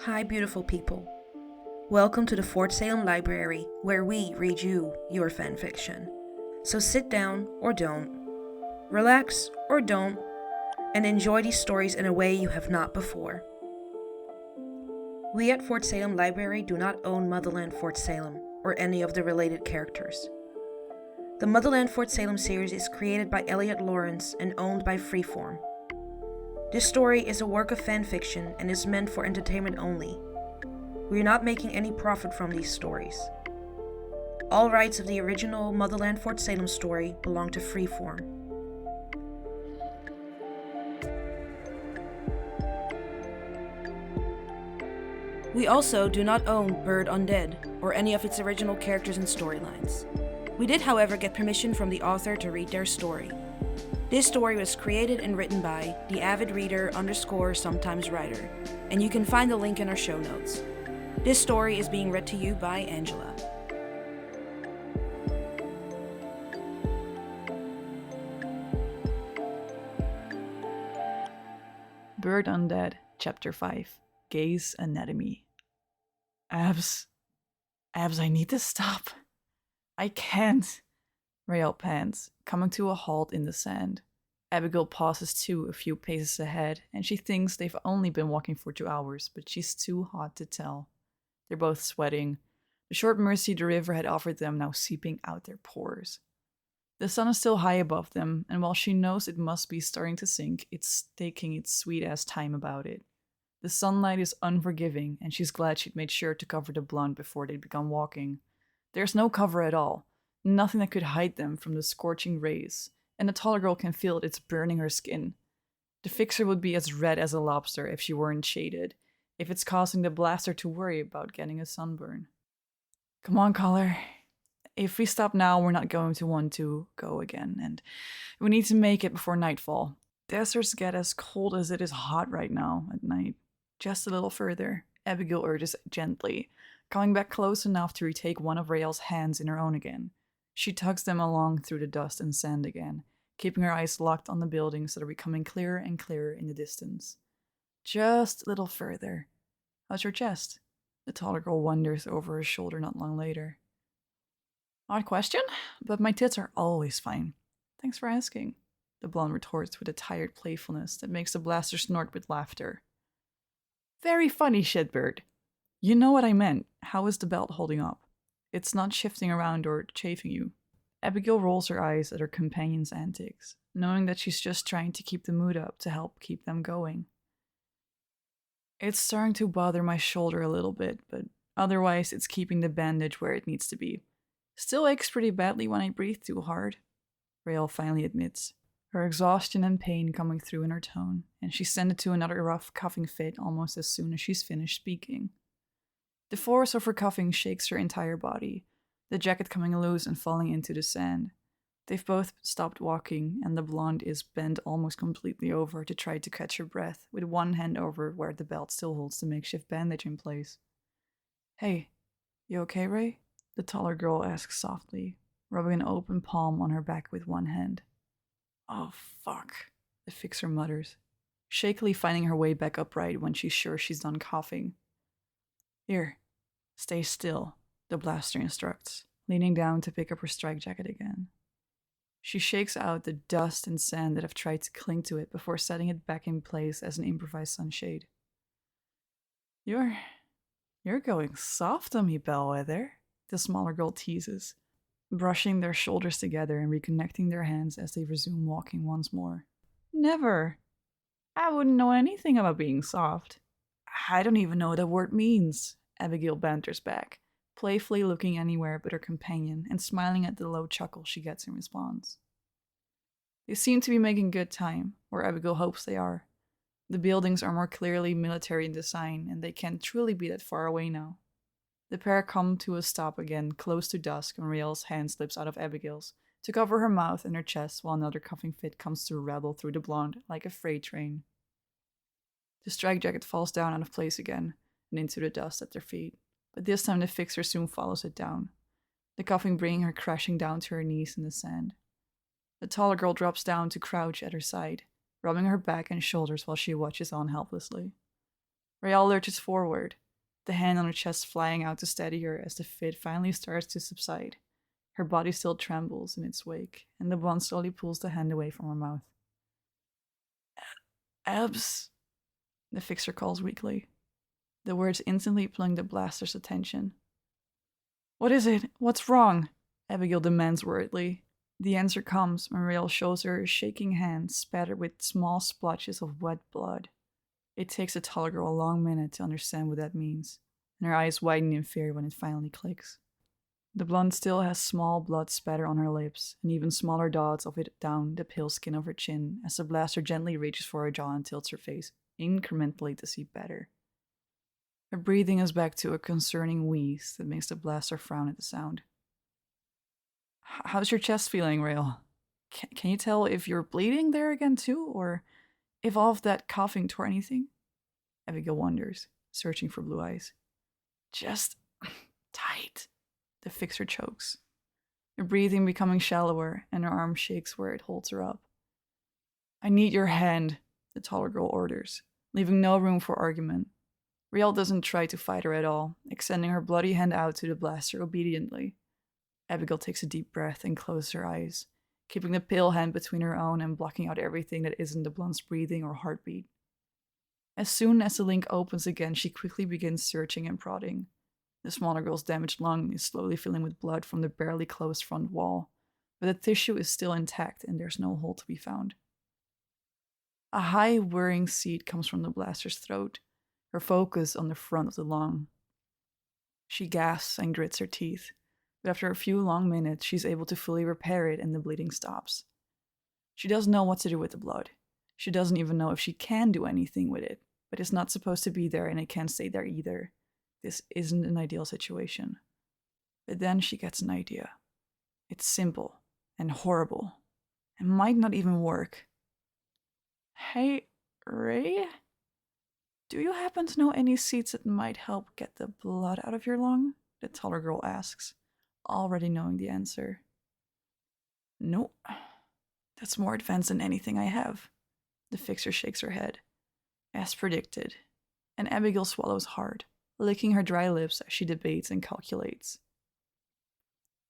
Hi, beautiful people. Welcome to the Fort Salem Library, where we read you your fanfiction. So sit down or don't, relax or don't, and enjoy these stories in a way you have not before. We at Fort Salem Library do not own Motherland Fort Salem or any of the related characters. The Motherland Fort Salem series is created by Elliot Lawrence and owned by Freeform. This story is a work of fanfiction and is meant for entertainment only. We are not making any profit from these stories. All rights of the original Motherland Fort Salem story belong to Freeform. We also do not own Bird Undead or any of its original characters and storylines. We did, however, get permission from the author to read their story. This story was created and written by the avid reader _ sometimes writer, and you can find the link in our show notes. This story is being read to you by Angela. Bird Undead, Chapter 5, Gay's Anatomy. Abs, I need to stop. I can't. Rael pants, coming to a halt in the sand. Abigail pauses too, a few paces ahead, and she thinks they've only been walking for 2 hours, but she's too hot to tell. They're both sweating. The short mercy the river had offered them now seeping out their pores. The sun is still high above them, and while she knows it must be starting to sink, it's taking its sweet-ass time about it. The sunlight is unforgiving, and she's glad she'd made sure to cover the blunt before they'd begun walking. There's no cover at all. Nothing that could hide them from the scorching rays, and the taller girl can feel it's burning her skin. The fixer would be as red as a lobster if she weren't shaded, if it's causing the blaster to worry about getting a sunburn. Come on, caller. If we stop now, we're not going to want to go again, and we need to make it before nightfall. Deserts get as cold as it is hot right now at night. Just a little further, Abigail urges gently, coming back close enough to retake one of Rael's hands in her own again. She tugs them along through the dust and sand again, keeping her eyes locked on the buildings that are becoming clearer and clearer in the distance. Just a little further. How's your chest? The taller girl wonders over her shoulder not long later. Odd question, but my tits are always fine. Thanks for asking. The blonde retorts with a tired playfulness that makes the blaster snort with laughter. Very funny, Shitbird. You know what I meant. How is the belt holding up? It's not shifting around or chafing you. Abigail rolls her eyes at her companion's antics, knowing that she's just trying to keep the mood up to help keep them going. It's starting to bother my shoulder a little bit, but otherwise it's keeping the bandage where it needs to be. Still aches pretty badly when I breathe too hard, Rael finally admits, her exhaustion and pain coming through in her tone, and she sends it to another rough coughing fit almost as soon as she's finished speaking. The force of her coughing shakes her entire body, the jacket coming loose and falling into the sand. They've both stopped walking, and the blonde is bent almost completely over to try to catch her breath, with one hand over where the belt still holds the makeshift bandage in place. Hey, you okay, Ray? The taller girl asks softly, rubbing an open palm on her back with one hand. Oh, fuck, the fixer mutters, shakily finding her way back upright when she's sure she's done coughing. Here, stay still, the blaster instructs, leaning down to pick up her strike jacket again. She shakes out the dust and sand that have tried to cling to it before setting it back in place as an improvised sunshade. You're going soft on me, Bellwether, the smaller girl teases, brushing their shoulders together and reconnecting their hands as they resume walking once more. Never. I wouldn't know anything about being soft. I don't even know what that word means, Abigail banters back, playfully looking anywhere but her companion and smiling at the low chuckle she gets in response. They seem to be making good time, or Abigail hopes they are. The buildings are more clearly military in design, and they can't truly be that far away now. The pair come to a stop again, close to dusk, when Rael's hand slips out of Abigail's to cover her mouth and her chest while another coughing fit comes to rattle through the blonde like a freight train. The strike jacket falls down out of place again and into the dust at their feet, but this time the fixer soon follows it down, the coughing bringing her crashing down to her knees in the sand. The taller girl drops down to crouch at her side, rubbing her back and shoulders while she watches on helplessly. Rael lurches forward, the hand on her chest flying out to steady her as the fit finally starts to subside. Her body still trembles in its wake, and the blonde slowly pulls the hand away from her mouth. Abs, the fixer calls weakly, the words instantly pulling the blaster's attention. What is it? What's wrong? Abigail demands worriedly. The answer comes when Rael shows her a shaking hand spattered with small splotches of wet blood. It takes the tall girl a long minute to understand what that means, and her eyes widen in fear when it finally clicks. The blonde still has small blood spatter on her lips, and even smaller dots of it down the pale skin of her chin as the blaster gently reaches for her jaw and tilts her face incrementally to see better. Her breathing is back to a concerning wheeze that makes the blaster frown at the sound. How's your chest feeling, Rael? Can you tell if you're bleeding there again too, or if all of that coughing tore anything? Abigail wonders, searching for blue eyes. Just tight, the fixer chokes, her breathing becoming shallower, and her arm shakes where it holds her up. I need your hand, the taller girl orders, leaving no room for argument. Rael doesn't try to fight her at all, extending her bloody hand out to the blaster obediently. Abigail takes a deep breath and closes her eyes, keeping the pale hand between her own and blocking out everything that isn't the blonde's breathing or heartbeat. As soon as the link opens again, she quickly begins searching and prodding. The smaller girl's damaged lung is slowly filling with blood from the barely closed front wall, but the tissue is still intact and there's no hole to be found. A high, whirring seed comes from the blaster's throat, her focus on the front of the lung. She gasps and grits her teeth, but after a few long minutes, she's able to fully repair it and the bleeding stops. She doesn't know what to do with the blood. She doesn't even know if she can do anything with it, but it's not supposed to be there and it can't stay there either. This isn't an ideal situation. But then she gets an idea. It's simple and horrible and might not even work. Hey, Ray? Do you happen to know any seeds that might help get the blood out of your lung? The taller girl asks, already knowing the answer. Nope. That's more advanced than anything I have. The fixer shakes her head. As predicted. And Abigail swallows hard, licking her dry lips as she debates and calculates.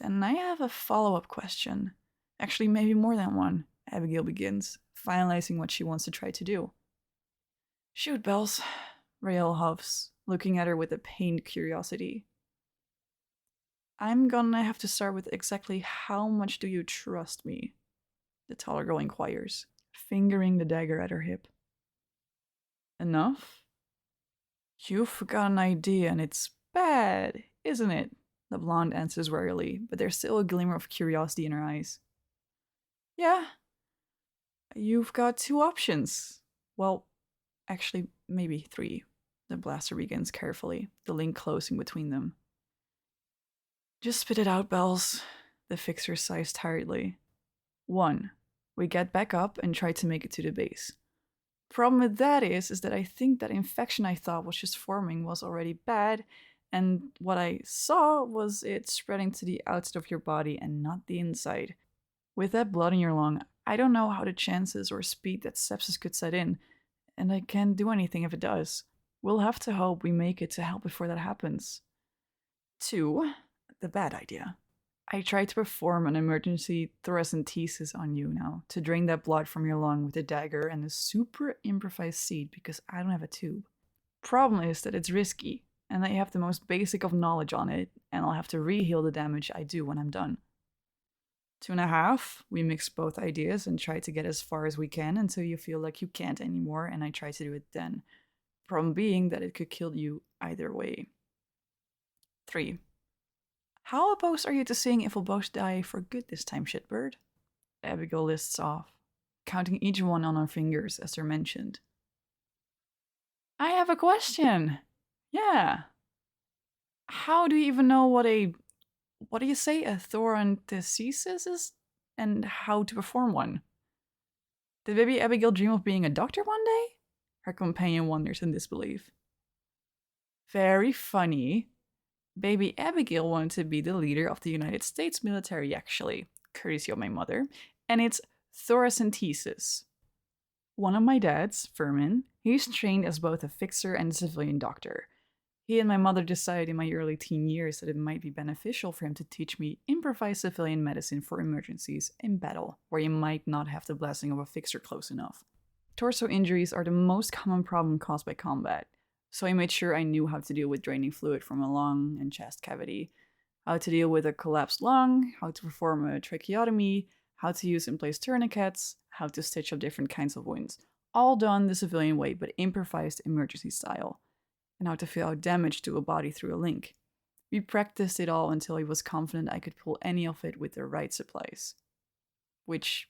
Then I have a follow-up question. Actually, maybe more than one, Abigail begins, finalizing what she wants to try to do. Shoot, Bells, Rael huffs, looking at her with a pained curiosity. I'm gonna have to start with exactly how much do you trust me? The taller girl inquires, fingering the dagger at her hip. Enough? You've got an idea and it's bad, isn't it? The blonde answers warily, but there's still a glimmer of curiosity in her eyes. Yeah. You've got two options. Well, actually, maybe three. The blaster begins carefully, the link closing between them. Just spit it out, Bells. The fixer sighs tiredly. 1. We get back up and try to make it to the base. Problem with that is that I think that infection I thought was just forming was already bad, and what I saw was it spreading to the outside of your body and not the inside. With that blood in your lung, I don't know how the chances or speed that sepsis could set in, and I can't do anything if it does. We'll have to hope we make it to help before that happens. 2. The bad idea. I tried to perform an emergency thoracentesis on you now to drain that blood from your lung with a dagger and a super improvised seed because I don't have a tube. Problem is that it's risky, and I have the most basic of knowledge on it, and I'll have to re-heal the damage I do when I'm done. 2.5, we mix both ideas and try to get as far as we can until you feel like you can't anymore, and I try to do it then. Problem being that it could kill you either way. 3. How opposed are you to seeing if we'll both die for good this time, shitbird? Abigail lists off, counting each one on her fingers as they're mentioned. I have a question. Yeah. How do you even know what do you say, a thoracentesis is? And how to perform one? Did baby Abigail dream of being a doctor one day? Her companion wonders in disbelief. Very funny. Baby Abigail wanted to be the leader of the United States military, actually, courtesy of my mother, and it's thoracentesis. One of my dads, Furman, he's trained as both a fixer and a civilian doctor. He and my mother decided in my early teen years that it might be beneficial for him to teach me improvised civilian medicine for emergencies in battle, where you might not have the blessing of a fixer close enough. Torso injuries are the most common problem caused by combat, so I made sure I knew how to deal with draining fluid from a lung and chest cavity, how to deal with a collapsed lung, how to perform a tracheotomy, how to use in-place tourniquets, how to stitch up different kinds of wounds, all done the civilian way but improvised emergency style, and how to fill out damage to a body through a link. We practiced it all until I was confident I could pull any of it with the right supplies. Which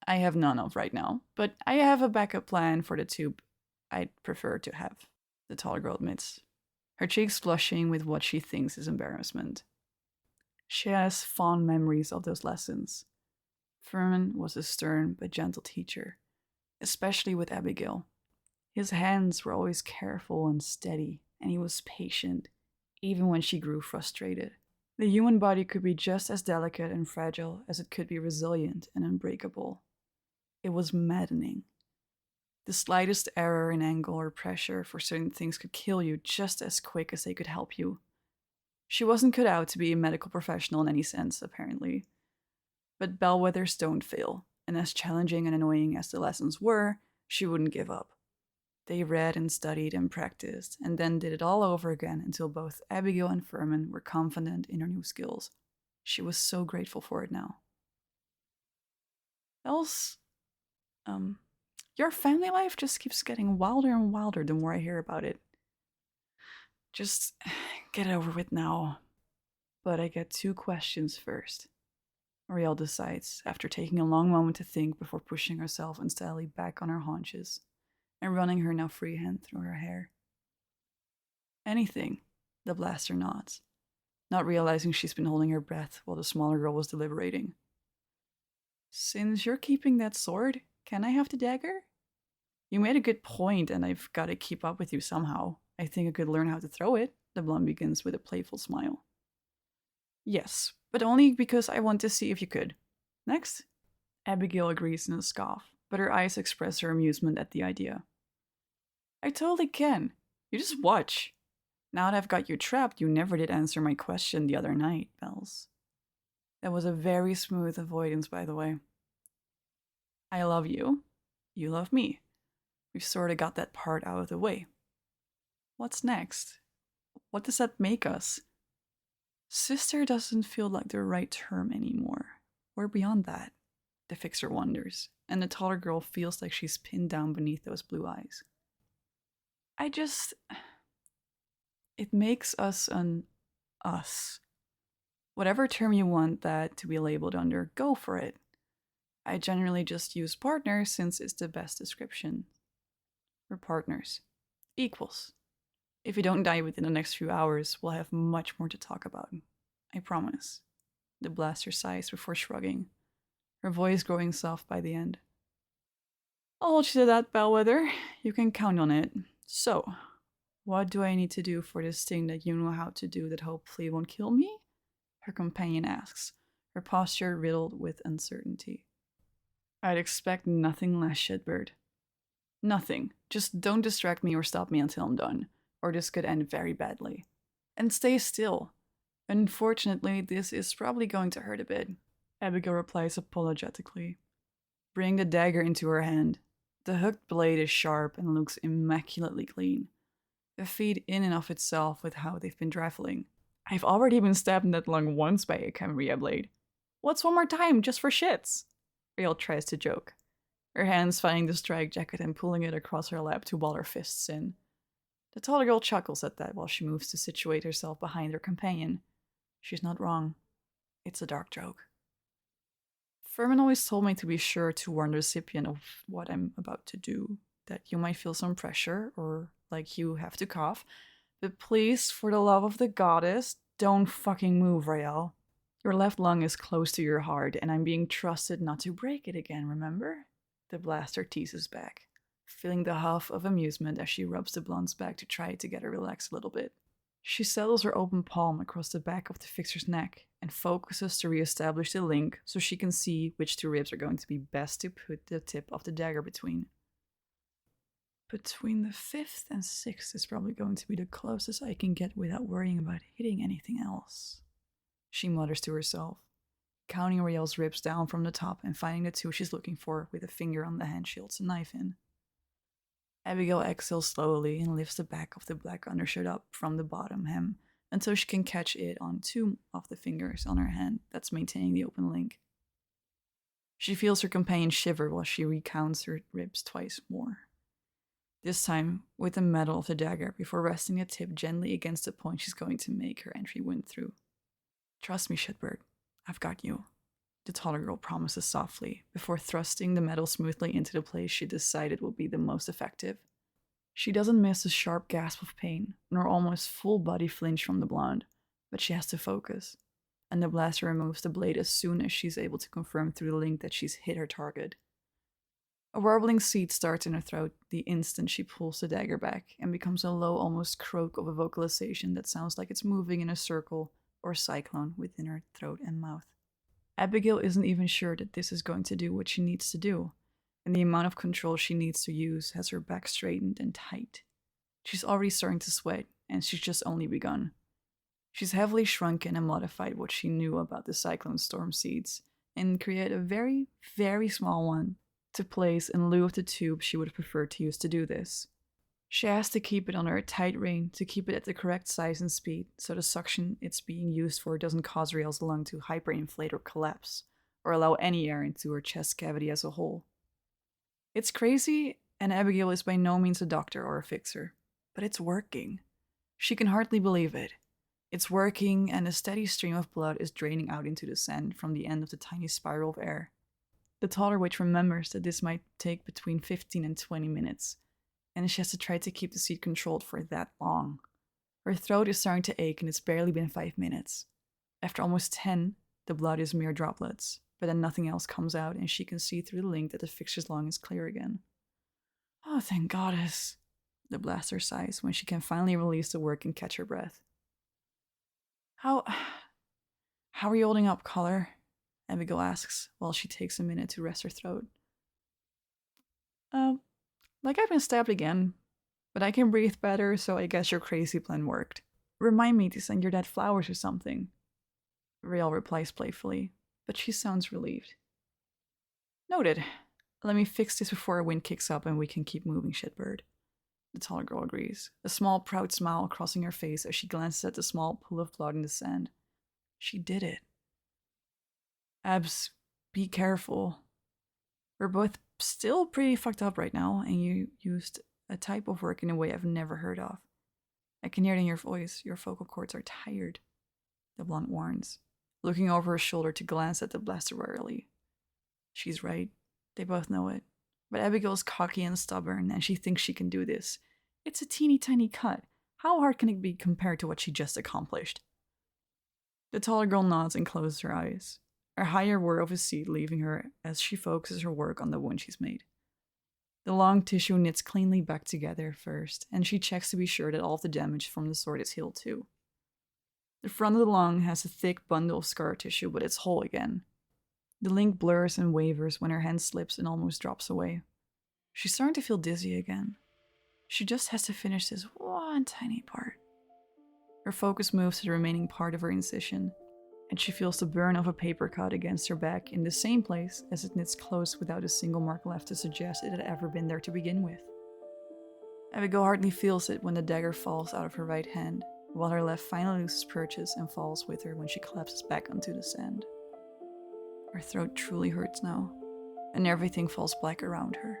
I have none of right now, but I have a backup plan for the tube I'd prefer to have, the taller girl admits, her cheeks flushing with what she thinks is embarrassment. She has fond memories of those lessons. Furman was a stern but gentle teacher, especially with Abigail. His hands were always careful and steady, and he was patient, even when she grew frustrated. The human body could be just as delicate and fragile as it could be resilient and unbreakable. It was maddening. The slightest error in angle or pressure for certain things could kill you just as quick as they could help you. She wasn't cut out to be a medical professional in any sense, apparently. But bellwethers don't fail, and as challenging and annoying as the lessons were, she wouldn't give up. They read and studied and practiced, and then did it all over again until both Abigail and Furman were confident in their new skills. She was so grateful for it now. Else, your family life just keeps getting wilder and wilder the more I hear about it. Just get it over with now. But I get 2 questions first. Ariel decides, after taking a long moment to think before pushing herself unsteadily back on her haunches and running her now free hand through her hair. Anything, the blaster nods, not realizing she's been holding her breath while the smaller girl was deliberating. Since you're keeping that sword, can I have the dagger? You made a good point, and I've got to keep up with you somehow. I think I could learn how to throw it, the blonde begins with a playful smile. Yes, but only because I want to see if you could. Next? Abigail agrees in a scoff, but her eyes express her amusement at the idea. I totally can. You just watch. Now that I've got you trapped, you never did answer my question the other night, Bells. That was a very smooth avoidance, by the way. I love you. You love me. We've sort of got that part out of the way. What's next? What does that make us? Sister doesn't feel like the right term anymore. We're beyond that, the fixer wonders, and the taller girl feels like she's pinned down beneath those blue eyes. It makes us an us. Whatever term you want that to be labeled under, go for it. I generally just use partner since it's the best description. We're partners. Equals. If you don't die within the next few hours, we'll have much more to talk about. I promise. The blaster sighs before shrugging, her voice growing soft by the end. I'll hold you to that, Bellwether. You can count on it. So, what do I need to do for this thing that you know how to do that hopefully won't kill me? Her companion asks, her posture riddled with uncertainty. I'd expect nothing less, Shitbird. Nothing. Just don't distract me or stop me until I'm done, or this could end very badly. And stay still. Unfortunately, this is probably going to hurt a bit. Abigail replies apologetically. Bring the dagger into her hand. The hooked blade is sharp and looks immaculately clean. The feed in and of itself with how they've been traveling. I've already been stabbed in that lung once by a Camarilla blade. What's one more time, just for shits? Ariel tries to joke, her hands finding the strike jacket and pulling it across her lap to ball her fists in. The taller girl chuckles at that while she moves to situate herself behind her companion. She's not wrong. It's a dark joke. Furman always told me to be sure to warn the recipient of what I'm about to do, that you might feel some pressure, or like you have to cough, but please, for the love of the goddess, don't fucking move, Rael. Your left lung is close to your heart, and I'm being trusted not to break it again, remember? The blaster teases back, feeling the huff of amusement as she rubs the blonde's back to try to get her relaxed a little bit. She settles her open palm across the back of the fixer's neck and focuses to reestablish the link so she can see which 2 ribs are going to be best to put the tip of the dagger between. Between the 5th and 6th is probably going to be the closest I can get without worrying about hitting anything else, she mutters to herself, counting Riel's ribs down from the top and finding the 2 she's looking for with a finger on the hand she holds a knife in. Abigail exhales slowly and lifts the back of the black undershirt up from the bottom hem until she can catch it on 2 of the fingers on her hand that's maintaining the open link. She feels her companion shiver while she recounts her ribs twice more. This time with the metal of the dagger before resting the tip gently against the point she's going to make her entry wound through. Trust me, shitbird. I've got you, the taller girl promises softly, before thrusting the metal smoothly into the place she decided would be the most effective. She doesn't miss a sharp gasp of pain, nor almost full body flinch from the blonde, but she has to focus, and the blaster removes the blade as soon as she's able to confirm through the link that she's hit her target. A warbling seed starts in her throat the instant she pulls the dagger back and becomes a low, almost croak of a vocalization that sounds like it's moving in a circle or cyclone within her throat and mouth. Abigail isn't even sure that this is going to do what she needs to do, and the amount of control she needs to use has her back straightened and tight. She's already starting to sweat, and she's just only begun. She's heavily shrunken and modified what she knew about the cyclone storm seeds, and created a very, very small one to place in lieu of the tube she would have preferred to use to do this. She has to keep it under a tight rein to keep it at the correct size and speed, so the suction it's being used for doesn't cause Riel's lung to hyperinflate or collapse, or allow any air into her chest cavity as a whole. It's crazy, and Abigail is by no means a doctor or a fixer, but it's working. She can hardly believe it. It's working, and a steady stream of blood is draining out into the sand from the end of the tiny spiral of air. The taller witch remembers that this might take between 15 and 20 minutes, and she has to try to keep the seed controlled for that long. Her throat is starting to ache, and it's barely been 5 minutes. After almost 10, the blood is mere droplets, but then nothing else comes out, and she can see through the link that the fixture's lung is clear again. Oh, thank goddess, the blaster sighs when she can finally release the work and catch her breath. How are you holding up, caller? Abigail asks, while she takes a minute to rest her throat. Like I've been stabbed again, but I can breathe better, so I guess your crazy plan worked. Remind me to send your dad flowers or something. Riel replies playfully, but she sounds relieved. Noted. Let me fix this before our wind kicks up and we can keep moving, shitbird. The taller girl agrees, a small proud smile crossing her face as she glances at the small pool of blood in the sand. She did it. Abs, be careful. We're both still pretty fucked up right now, and you used a type of work in a way I've never heard of. I can hear it in your voice. Your vocal cords are tired, the blonde warns, looking over her shoulder to glance at the blaster warily. She's right. They both know it. But Abigail's cocky and stubborn, and she thinks she can do this. It's a teeny tiny cut. How hard can it be compared to what she just accomplished? The taller girl nods and closes her eyes, her higher whir of a seed leaving her as she focuses her work on the wound she's made. The long tissue knits cleanly back together first, and she checks to be sure that all of the damage from the sword is healed too. The front of the lung has a thick bundle of scar tissue, but it's whole again. The link blurs and wavers when her hand slips and almost drops away. She's starting to feel dizzy again. She just has to finish this one tiny part. Her focus moves to the remaining part of her incision, and she feels the burn of a paper cut against her back in the same place as it knits close without a single mark left to suggest it had ever been there to begin with. Abigail hardly feels it when the dagger falls out of her right hand, while her left finally loses purchase and falls with her when she collapses back onto the sand. Her throat truly hurts now, and everything falls black around her.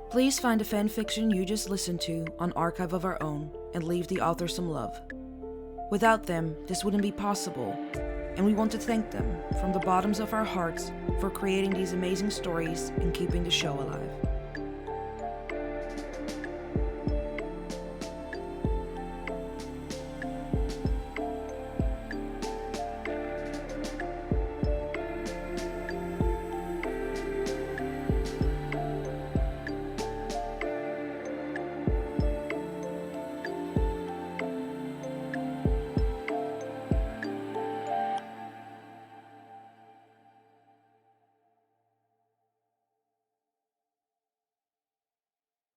Please find the fanfiction you just listened to on Archive of Our Own and leave the author some love. Without them, this wouldn't be possible, and we want to thank them from the bottoms of our hearts for creating these amazing stories and keeping the show alive.